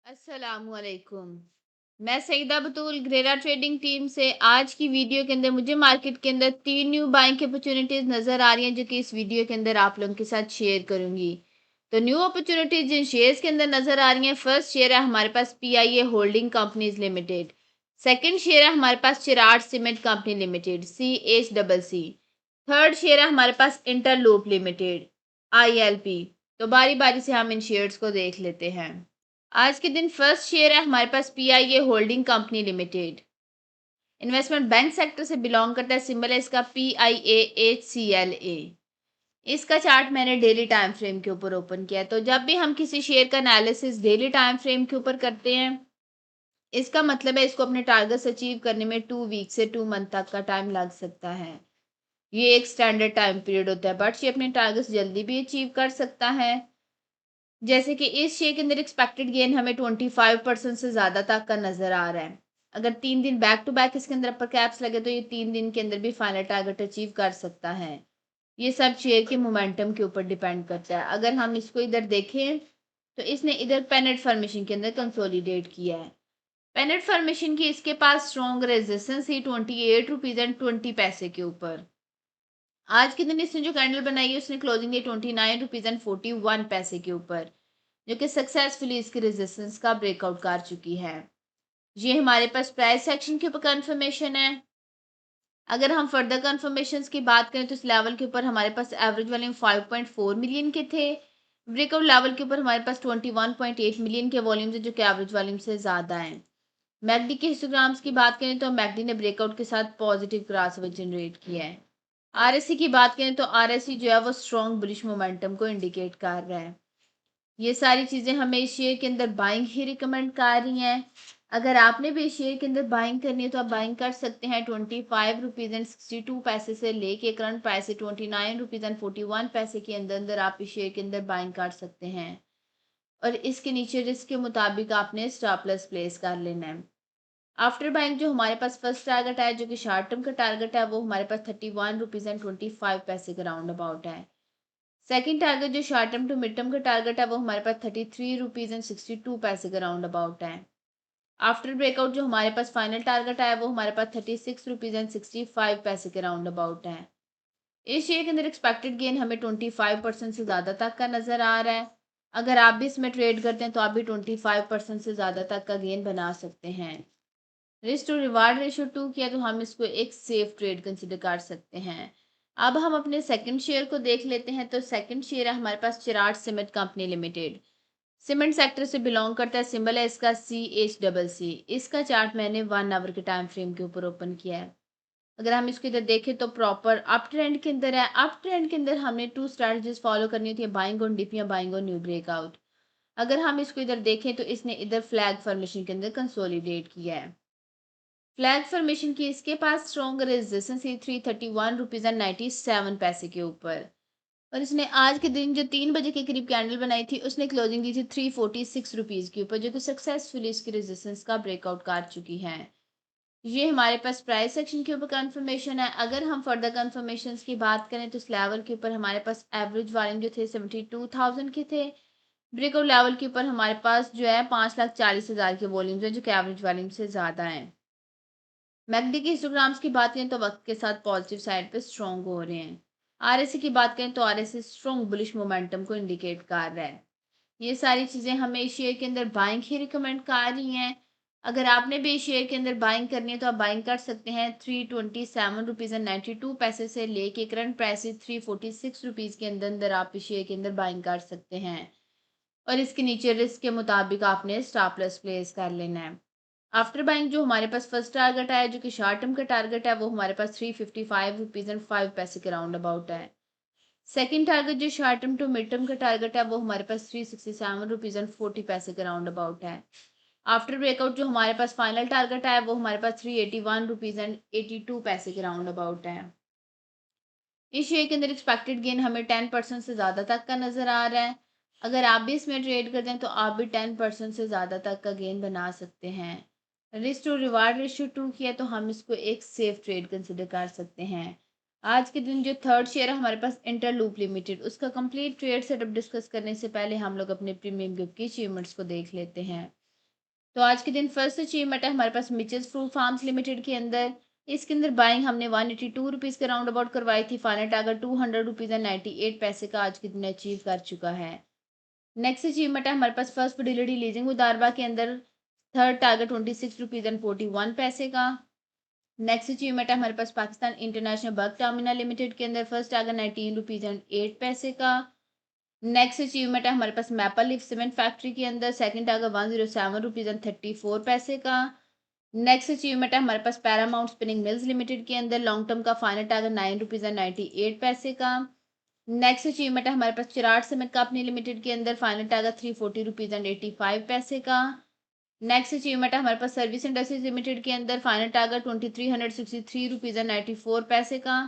अस्सलामुअलैकुम। मैं सईदा बतूल ग्रेरा trading team से आज की वीडियो के अंदर मुझे मार्केट के अंदर 3 न्यू बाइंग की अपॉर्चुनिटीज़ नज़र आ रही हैं जो कि इस वीडियो के अंदर आप लोगों के साथ शेयर करूंगी। तो न्यू अपॉर्चुनिटीज़ जिन शेयर्स के अंदर नज़र आ रही हैं, फर्स्ट शेयर है हमारे पास PIA holding companies limited. Second share है हमारे पास Cherat cement company limited CHCC। Third share है हमारे पास इंटरलूप लिमिटेड ILP। तो बारी बारी से हम इन शेयर्स को देख लेते हैं। आज के दिन फर्स्ट शेयर है हमारे पास PIA holding company limited. Investment bank sector से बिलोंग करता है, सिंबल है इसका PIAHCLA। इसका चार्ट मैंने डेली टाइम फ्रेम के ऊपर ओपन किया है। तो जब भी हम किसी शेयर का एनालिसिस डेली टाइम फ्रेम के ऊपर करते हैं, इसका मतलब है इसको अपने टारगेट्स अचीव करने में 2 वीक से 2 मंथ तक का टाइम लग सकता है। ये एक स्टैंडर्ड टाइम पीरियड होता है, बट ये अपने टारगेट्स जल्दी भी अचीव कर सकता है। जैसे कि इस शेयर के अंदर एक्सपेक्टेड गेन हमें 25% से ज़्यादा तक का नज़र आ रहा है। अगर 3 दिन बैक टू बैक इसके अंदर अपर कैप्स लगे तो ये 3 दिन के अंदर भी फाइनल टारगेट अचीव कर सकता है। ये सब शेयर के मोमेंटम के ऊपर डिपेंड करता है। अगर हम इसको इधर देखें तो इसने इधर पेनेट फॉर्मेशन के अंदर कंसोलिडेट किया है। पेनेट फॉर्मेशन की इसके पास स्ट्रॉन्ग रेजिस्टेंस ही 28 रुपीज़ एंड 20 पैसे के ऊपर। आज के दिन इसने जो कैंडल बनाई है उसने क्लोजिंग दी 29 रुपीज़ एंड 41 पैसे के ऊपर, जो कि सक्सेसफुली इसके रेजिस्टेंस का ब्रेकआउट कर चुकी है। ये हमारे पास प्राइस सेक्शन के ऊपर कंफर्मेशन है। अगर हम फर्दर कंफर्मेशन की बात करें तो इस लेवल के ऊपर हमारे पास एवरेज वॉल्यूम 5.4 मिलियन के थे। ब्रेकआउट लेवल के ऊपर हमारे पास 21.8 मिलियन के वॉल्यूम है, जो कि एवरेज वॉल्यूम से ज़्यादा है। मैकडी के हिस्टोग्राम्स की बात करें तो मैकडी ने ब्रेकआउट के साथ पॉजिटिव क्रॉसओवर जनरेट किया है। आरएससी की बात करें तो आरएससी जो है वो स्ट्रॉन्ग बुलिश मोमेंटम को इंडिकेट कर रहा है। ये सारी चीज़ें हमें इस शेयर के अंदर बाइंग ही रिकमेंड कर रही हैं। अगर आपने भी इस शेयर के अंदर बाइंग करनी है तो आप बाइंग कर सकते हैं 25 रुपीज़ एंड 62 पैसे से लेके करंट प्राइस 29 रुपीज़ एंड 41 पैसे के अंदर अंदर आप इस शेयर के अंदर बाइंग कर सकते हैं। और इसके नीचे रिस्क के मुताबिक आपने स्टॉप लॉस प्लेस कर लेना है। आफ्टर बाइंग जो हमारे पास फर्स्ट टारगेट है, जो कि शॉर्ट टर्म का टारगेट है, वो हमारे पास 31 रुपीज़ एंड 25 पैसे के राउंड अबाउट है। सेकंड टारगेट जो short term to mid term का टारगेट है, वो हमारे पास 33 रुपीज़ एंड 62 पैसे का राउंड अबाउट है। आफ्टर ब्रेकआउट जो हमारे पास फाइनल टारगेट है, वो हमारे पास 36 रुपीज़ एंड 65 पैसे के राउंड अबाउट है। इस शेयर के अंदर एक्सपेक्टेड गेन हमें 25% से ज़्यादा तक का नज़र आ रहा है। अगर आप भी इसमें ट्रेड करते हैं तो आप भी 25% से ज़्यादा तक का गेन बना सकते हैं। रिस्क टू रिवार्ड रेशियो 2 किया तो हम इसको एक सेफ ट्रेड कंसिडर कर सकते हैं। अब हम अपने सेकंड शेयर को देख लेते हैं। तो सेकंड शेयर है हमारे पास Cherat cement company limited. Cement sector से बिलोंग करता है, सिंबल है इसका CHCC। इसका चार्ट मैंने 1 आवर के टाइम फ्रेम के ऊपर ओपन किया है। अगर हम इसको इधर देखें तो प्रॉपर अप ट्रेंड के अंदर है। अप ट्रेंड के अंदर हमने 2 स्ट्रैटेजीज फॉलो करनी होती है, बाइंग ऑन डिप या बाइंग ऑन न्यू ब्रेकआउट। अगर हम इसको इधर देखें तो इसने इधर फ्लैग फॉर्मेशन के अंदर कंसोलिडेट किया है। फ्लैग फॉर्मेशन की इसके पास स्ट्रॉन्ग रेजिस्टेंस थी 331 रुपीज़ एंड 97 पैसे के ऊपर। और इसने आज के दिन जो 3 बजे के करीब कैंडल बनाई थी उसने क्लोजिंग दी थी 346 रुपीज़ के ऊपर, जो कि सक्सेसफुली इसकी रेजिस्टेंस का ब्रेकआउट कर चुकी है। ये हमारे पास प्राइस सेक्शन के ऊपर कंफर्मेशन है। अगर हम फर्दर कंफर्मेशन की बात करें तो इस लेवल के ऊपर हमारे पास एवरेज वॉल्यूम जो थे 72,000 के थे। ब्रेकआउट लेवल के ऊपर हमारे पास जो है 5,40,000 के वॉल्यूम्स है, जो कि एवरेज वॉल्यूम से ज़्यादा है। मैकडी के हिस्टोग्राम्स की बात करें तो वक्त के साथ पॉजिटिव साइड पे स्ट्रॉन्ग हो रहे हैं। आरएससी की बात करें तो आरएससी स्ट्रॉन्ग बुलिश मोमेंटम को इंडिकेट कर रहा है। ये सारी चीज़ें हमें इस शेयर के अंदर बाइंग ही रिकमेंड कर रही हैं। अगर आपने भी इस शेयर के अंदर बाइंग करनी है तो आप बाइंग कर सकते हैं 327 रुपीज़ एंड 92 पैसे से लेके करंट प्राइस 346 रुपीज़ के अंदर अंदर आप इस शेयर के अंदर बाइंग कर सकते हैं। और इसके नीचे रिस्क के मुताबिक आपने स्टॉप लॉस प्लेस कर लेना है। आफ्टर बाइंग जो हमारे पास फर्स्ट टारगेट है, जो कि शॉर्ट टर्म का टारगेट है, वो हमारे पास 355 रुपीज़ एंड 5 पैसे के राउंड अबाउट है। सेकंड टारगेट जो short term to mid term का टारगेट है, वो हमारे पास 367 रुपीज़ एंड 40 पैसे के राउंड अबाउट है। आफ्टर ब्रेकआउट जो हमारे पास फाइनल टारगेट है, वो हमारे पास 381 रुपीज़ एंड 82 पैसे के राउंड अबाउट है। इस शेयर के अंदर एक्सपेक्टेड गेन हमें 10% से ज़्यादा तक का नज़र आ रहा है। अगर आप भी इसमें ट्रेड करते हैं तो आप भी 10% से ज़्यादा तक का गेन बना सकते हैं। रिस्क टू रिवार्ड रेशियो 2 किया तो हम इसको एक सेफ ट्रेड कंसिडर कर सकते हैं। आज के दिन जो थर्ड शेयर है हमारे पास इंटरलूप लिमिटेड, उसका कंप्लीट ट्रेड सेटअप डिस्कस करने से पहले हम लोग अपने प्रीमियम गिफ्ट की अचीवमेंट्स को देख लेते हैं। तो आज के दिन फर्स्ट अचीवमेंट है हमारे पास मिचेस फ्रूट फार्म्स लिमिटेड के अंदर। इसके अंदर बाइंग हमने 182 रुपीज़ के राउंड अबाउट करवाई थी। फाइनल टारगेट 200 रुपीज़ एंड 98 पैसे का आज के दिन अचीव कर चुका है। नेक्स्ट अचीवमेंट है हमारे पास फर्स्ट फिडेलिटी लीजिंग उदारबा के अंदर थर्ड टारगेट 26 रुपीज़ एंड 41 पैसे का। नेक्स्ट अचीवमेंट है हमारे पास Pakistan international bulk terminal limited के अंदर फर्स्ट टारगेट 19 रुपीज़ एंड 8 पैसे का। नेक्स्ट अचीवमेंट है हमारे पास मैपल लीफ सीमेंट फैक्ट्री के अंदर सेकंड टारगेट 107 रुपीज़ एंड 34 पैसे का। नेक्स्ट अचीवमेंट है हमारे पास पैरामाउंट स्पिनिंग मिल्स लिमिटेड के अंदर लॉन्ग टर्म का फाइनल टारगेट 9 रुपीज़ एंड 98 पैसे का। नेक्स्ट अचीवमेंट है हमारे पास चिराट सीमेंट कंपनी लिमिटेड के अंदर फाइनल टारगेट 340 रुपीज़ एंड 85 पैसे का। नेक्स्ट अचीवमेंट है हमारे पास सर्विस इंडस्ट्रीज लिमिटेड के अंदर फाइनल टारगेट 2363 रुपीज़ एंड 94 पैसे का।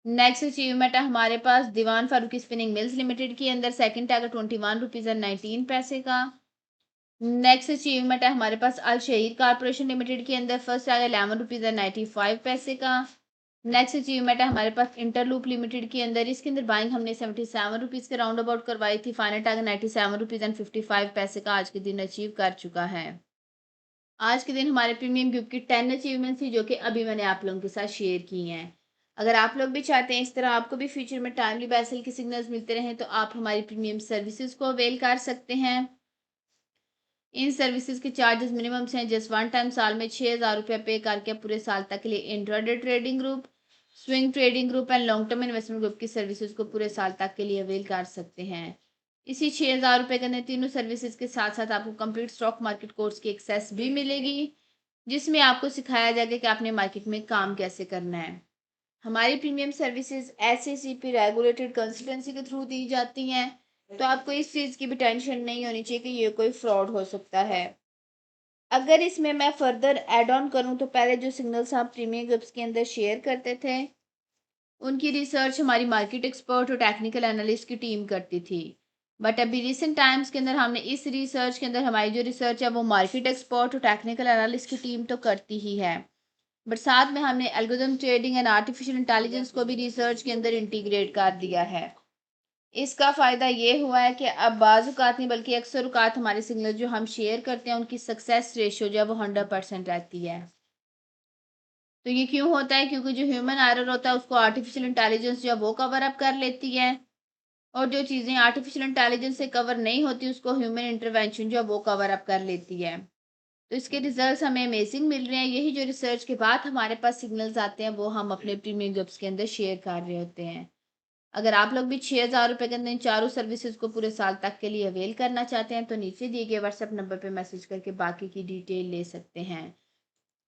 नेक्स्ट अचीवमेंट है हमारे पास दीवान फारूकी स्पिनिंग मिल्स लिमिटेड के अंदर सेकंड टारगेट 21 रुपीज़ एंड 19 पैसे का। नेक्स्ट अचीवमेंट है हमारे पास अल शहीर कारपोरेशन लिमिटेड के अंदर फर्स्ट टारगेट 11 रुपीज़ एंड 95 पैसे का। नेक्स्ट अचीवमेंट है हमारे पास इंटरलूप लिमिटेड के अंदर। इसके अंदर बाइंग हमने 77 रुपीज़ के राउंड अबाउट करवाई थी। फाइनल टारगेट 97 रुपीज़ एंड 55 पैसे का आज के दिन अचीव कर चुका है। आज के दिन हमारे प्रीमियम ग्रुप की 10 अचीवमेंट थी जो कि अभी मैंने आप लोगों के साथ शेयर की हैं। अगर आप लोग भी चाहते हैं इस तरह आपको भी फ्यूचर में टाइमली बैसल के सिग्नल्स मिलते रहें तो आप हमारी प्रीमियम सर्विसेज को अवेल कर सकते हैं। इन सर्विसेज के चार्जेस मिनिमम हैं जस्ट वन टाइम साल में 6,000 रुपये पे करके पूरे साल तक के लिए intraday trading group, swing trading group and long term investment group की सर्विसेज को पूरे साल तक के लिए अवेल कर सकते हैं। इसी 6,000 रुपये के अंदर तीनों सर्विसेज के साथ साथ आपको कंप्लीट स्टॉक मार्केट कोर्स की एक्सेस भी मिलेगी जिसमें आपको सिखाया जाएगा कि आपने मार्केट में काम कैसे करना है। हमारी premium services SECP regulated consultancy के थ्रू दी जाती हैं, तो आपको इस चीज़ की भी टेंशन नहीं होनी चाहिए कि ये कोई फ्रॉड हो सकता है। अगर इसमें मैं फर्दर ऐड ऑन करूं तो पहले जो सिग्नल्स आप प्रीमियम ग्रुप्स के अंदर शेयर करते थे उनकी रिसर्च हमारी मार्केट एक्सपर्ट और टेक्निकल एनालिस्ट की टीम करती थी। बट अभी रिसेंट टाइम्स के अंदर हमने इस रिसर्च के अंदर हमारी जो रिसर्च है वो मार्केट एक्सपर्ट और टेक्निकल एनालिस्ट की टीम तो करती ही है, बट साथ में हमने algorithm trading and artificial intelligence को भी रिसर्च के अंदर इंटीग्रेट कर दिया है। इसका फ़ायदा ये हुआ है कि अब बाज़ औक़ात नहीं बल्कि अक्सर औक़ात हमारे सिग्नल जो हम शेयर करते हैं उनकी सक्सेस रेशियो जो है वो 100% रहती है। तो ये क्यों होता है? क्योंकि जो ह्यूमन एरर होता है उसको आर्टिफिशियल इंटेलिजेंस जो है वो कवर अप कर लेती है और जो चीज़ें आर्टिफिशियल इंटेलिजेंस से कवर नहीं होती उसको ह्यूमन इंटरवेंशन जो है वो कवर अप कर लेती है। तो इसके रिजल्ट्स हमें अमेजिंग मिल रहे हैं। यही जो रिसर्च के बाद हमारे पास सिग्नल्स आते हैं वो हम अपने प्रीमियम ग्रुप्स के अंदर शेयर कर रहे होते हैं। अगर आप लोग भी 6,000 रुपये के अंदर इन चारों सर्विसेज को पूरे साल तक के लिए अवेल करना चाहते हैं तो नीचे दिए गए व्हाट्सएप नंबर पर मैसेज करके बाकी की डिटेल ले सकते हैं।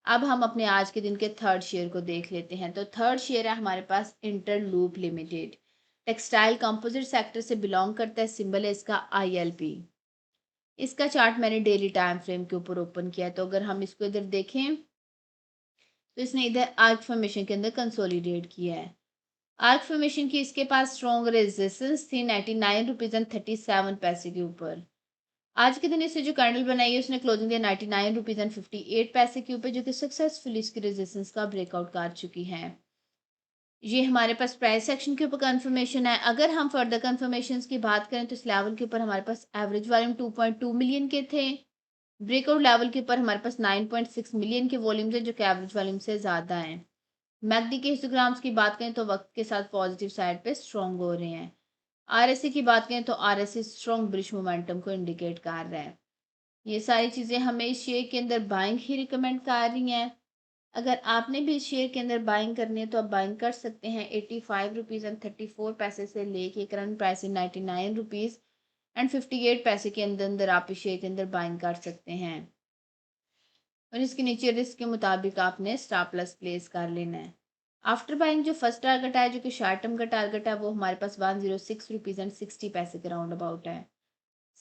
अब हम अपने आज के दिन के थर्ड शेयर को देख लेते हैं। तो थर्ड शेयर है हमारे पास Interloop limited, textile composite sector से बिलोंग करता है। सिंबल है इसका ILP। इसका चार्ट मैंने डेली टाइम फ्रेम के ऊपर ओपन किया है। तो अगर हम इसको इधर देखें तो इसने इधर आर्क फॉर्मेशन के अंदर कंसोलिडेट किया है। आर्क फॉर्मेशन की इसके पास स्ट्रॉन्ग रेजिस्टेंस थी 99 रुपीज़ एंड 37 पैसे के ऊपर। आज के दिन इससे जो कैंडल बनाई है उसने क्लोजिंग दिया 99 रुपीज़ एंड 58 पैसे के ऊपर जो कि सक्सेसफुली इसकी रेजिस्टेंस का ब्रेकआउट कर चुकी है। ये हमारे पास प्राइस सेक्शन के ऊपर कंफर्मेशन है। अगर हम फर्दर कंफर्मेशन की बात करें तो इस लेवल के ऊपर हमारे पास एवरेज वॉल्यूम 2.2 मिलियन के थे। ब्रेकआउट लेवल के ऊपर हमारे पास 9.6 मिलियन के वॉल्यूम्स हैं जो कि एवरेज वॉल्यूम से ज़्यादा हैं। मैकडी के हिस्टोग्राम्स की बात करें तो वक्त के साथ पॉजिटिव साइड पे स्ट्रॉन्ग हो रहे हैं। RSI की बात करें तो RSI स्ट्रॉन्ग बुलिश मोमेंटम को इंडिकेट कर रहा है। ये सारी चीज़ें हमें इस शेयर के अंदर बाइंग ही रिकमेंड कर रही हैं। अगर आपने भी इस शेयर के अंदर बाइंग करनी है तो आप बाइंग कर सकते हैं 85 रुपीज़ एंड 34 पैसे से लेके करंट प्राइस 99 रुपीज़ एंड 58 पैसे के अंदर अंदर आप इस शेयर के अंदर बाइंग कर सकते हैं और इसके नीचे रिस्क के मुताबिक आपने स्टॉप लॉस प्लेस कर लेना है। आफ्टर बाइंग जो फर्स्ट टारगेट है जो कि शॉर्ट टर्म का टारगेट है वो हमारे पास 106 रुपीज़ एंड 60 पैसे के राउंड अबाउट है।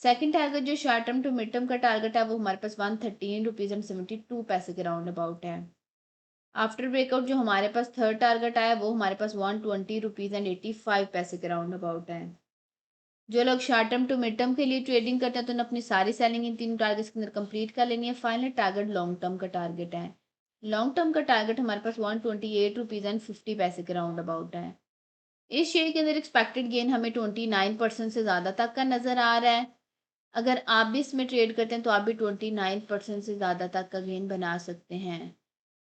सेकंड टारगेट जो short term to mid term का टारगेट है वो हमारे पास 113 रुपीज़ एंड 72 पैसे के राउंड अबाउट है। आफ्टर ब्रेकआउट जो हमारे पास थर्ड टारगेट आया वो हमारे पास 120 रुपीज़ एंड 85 पैसे के राउंड अबाउट है। जो लोग short term to mid term के लिए ट्रेडिंग करते हैं तो उन्हें अपनी सारी सेलिंग इन तीनों टारगेट्स के अंदर कंप्लीट कर लेनी है। फाइनल टारगेट लॉन्ग टर्म का टारगेट है। लॉन्ग टर्म का टारगेट हमारे पास 128 रुपीज़ एंड 50 पैसे के राउंड अबाउट है। इस शेयर के अंदर एक्सपेक्टेड गेन हमें 29% से ज़्यादा तक का नज़र आ रहा है। अगर आप भी इसमें ट्रेड करते हैं तो आप भी 29% से ज़्यादा तक का गेन बना सकते हैं।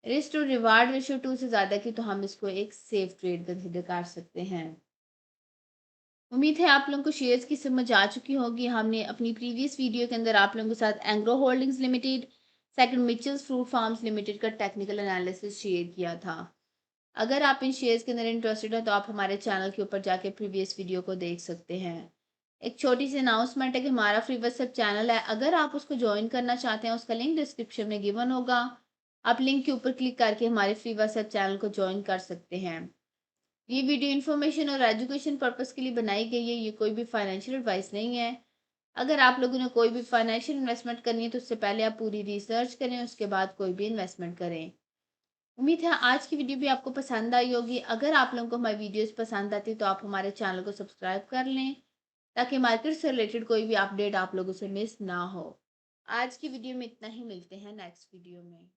रिस्क टू रिवार्ड रेशियो 2 से ज़्यादा की तो हम इसको एक सेफ ट्रेड कंसिडर कर सकते हैं। उम्मीद है आप लोगों को शेयर्स की समझ आ चुकी होगी। हमने अपनी प्रीवियस वीडियो के अंदर आप लोगों के साथ Engro holdings limited, second Mitchell's fruit farms limited का टेक्निकल एनालिसिस शेयर किया था। अगर आप इन शेयर्स के अंदर इंटरेस्टेड हो तो आप हमारे चैनल के ऊपर जाके प्रीवियस वीडियो को देख सकते हैं। एक छोटी सी अनाउंसमेंट है कि हमारा फ्री व्हाट्सएप चैनल है, अगर आप उसको ज्वाइन करना चाहते हैं उसका लिंक डिस्क्रिप्शन में गिवन होगा। आप लिंक के ऊपर क्लिक करके हमारे फ्री व्हाट्सएप चैनल को ज्वाइन कर सकते हैं। ये वीडियो इन्फॉर्मेशन और एजुकेशन पर्पस के लिए बनाई गई है, ये कोई भी फाइनेंशियल एडवाइस नहीं है। अगर आप लोगों ने कोई भी फाइनेंशियल इन्वेस्टमेंट करनी है तो उससे पहले आप पूरी रिसर्च करें, उसके बाद कोई भी इन्वेस्टमेंट करें। उम्मीद है आज की वीडियो भी आपको पसंद आई होगी। अगर आप लोगों को हमारी वीडियोस पसंद आती है तो आप हमारे चैनल को सब्सक्राइब कर लें, ताकि मार्केट से रिलेटेड कोई भी अपडेट आप लोगों से मिस ना हो। आज की वीडियो में इतना ही, मिलते हैं नेक्स्ट वीडियो में।